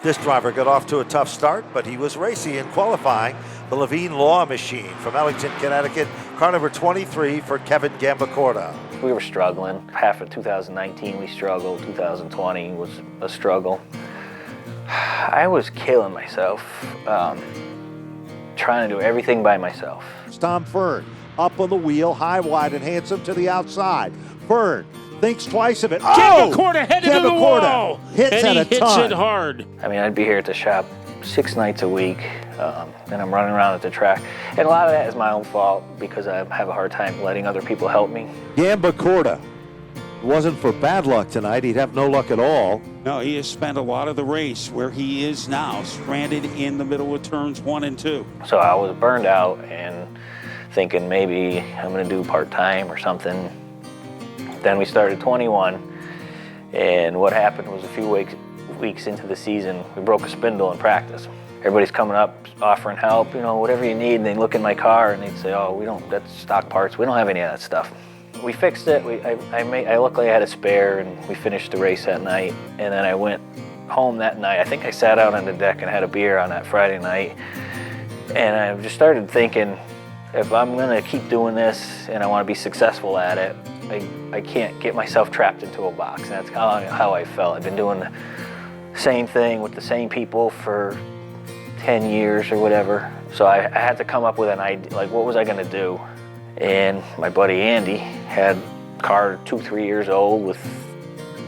This driver got off to a tough start, but he was racy in qualifying. The Levine Law Machine from Ellington, Connecticut, car number 23 for Kevin Gambacorta. We were struggling. Half of 2019 we struggled, 2020 was a struggle. I was killing myself, trying to do everything by myself. Tom Fern up on the wheel, high, wide, and handsome to the outside. Fern thinks twice of it. Gambacorta headed to the wall, hits and at he a hits ton. it hard. I mean, I'd be here at the shop 6 nights a week, and I'm running around at the track. And a lot of that is my own fault because I have a hard time letting other people help me. Gambacorta. It wasn't for bad luck tonight. He'd have no luck at all. No, he has spent a lot of the race where he is now, stranded in the middle of turns 1 and 2. So I was burned out and thinking maybe I'm going to do part-time or something. Then we started 21, and what happened was a few weeks into the season, we broke a spindle in practice. Everybody's coming up, offering help, you know, whatever you need, and they look in my car and they'd say, oh, that's stock parts, we don't have any of that stuff. We fixed it. I luckily had a spare, and we finished the race that night. And then I went home that night. I think I sat out on the deck and had a beer on that Friday night. And I just started thinking, if I'm gonna keep doing this and I wanna be successful at it, I can't get myself trapped into a box. And that's how I felt. I've been doing the same thing with the same people for 10 years or whatever. So I had to come up with an idea, like what was I gonna do? And my buddy Andy had a car 2-3 years old with,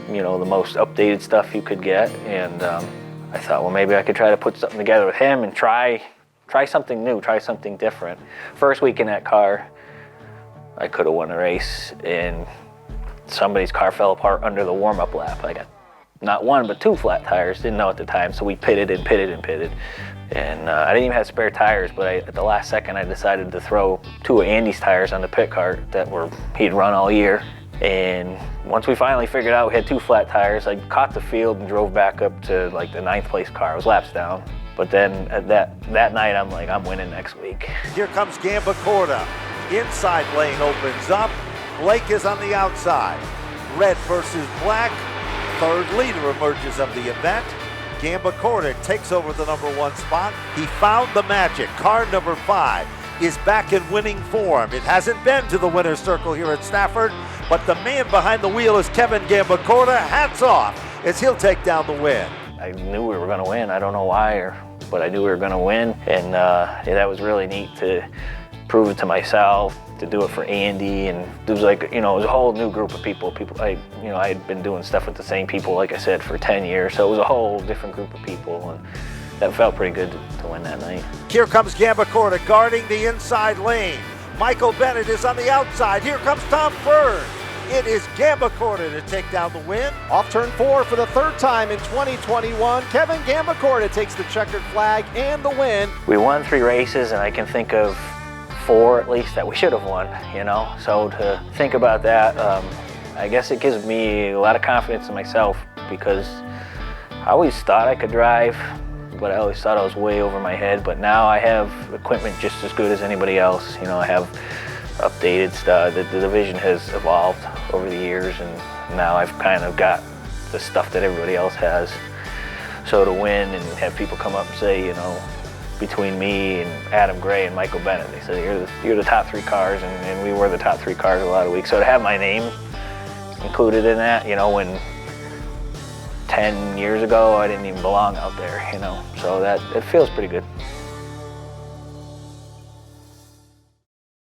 you know, the most updated stuff you could get. And I thought, well, maybe I could try to put something together with him and try something new, try something different. First week in that car, I could have won the race, and somebody's car fell apart under the warm-up lap. I got not 1, but 2 flat tires, didn't know at the time, so we pitted and pitted and pitted. And I didn't even have spare tires, but at the last second I decided to throw 2 of Andy's tires on the pit cart that he'd run all year. And once we finally figured out we had 2 flat tires, I caught the field and drove back up to like the 9th place car. I was laps down. But then at that night I'm like, I'm winning next week. Here comes Gambacorta. Inside lane opens up. Blake is on the outside. Red versus black. Third leader emerges of the event. Gambacorta takes over the number 1 spot. He found the magic. Car number 5 is back in winning form. It hasn't been to the winner's circle here at Stafford, but the man behind the wheel is Kevin Gambacorta. Hats off as he'll take down the win. I knew we were going to win. I don't know why, but I knew we were going to win. And yeah, that was really neat to prove it to myself, to do it for Andy. And it was like, you know, it was a whole new group of people. I had been doing stuff with the same people, like I said, for 10 years. So it was a whole different group of people. And that felt pretty good to win that night. Here comes Gambacorta guarding the inside lane. Michael Bennett is on the outside. Here comes Tom Fern. It is Gambacorta to take down the win. Off turn 4 for the 3rd time in 2021, Kevin Gambacorta takes the checkered flag and the win. We won 3 races, and I can think of 4 at least that we should have won, you know? So to think about that, I guess it gives me a lot of confidence in myself, because I always thought I could drive, but I always thought I was way over my head. But now I have equipment just as good as anybody else. You know, I have updated stuff. The division has evolved over the years, and now I've kind of got the stuff that everybody else has. So to win and have people come up and say, you know, between me and Adam Gray and Michael Bennett, they said, you're the top 3 cars, and we were the top 3 cars a lot of weeks. So to have my name included in that, you know, when 10 years ago I didn't even belong out there, you know, so that it feels pretty good.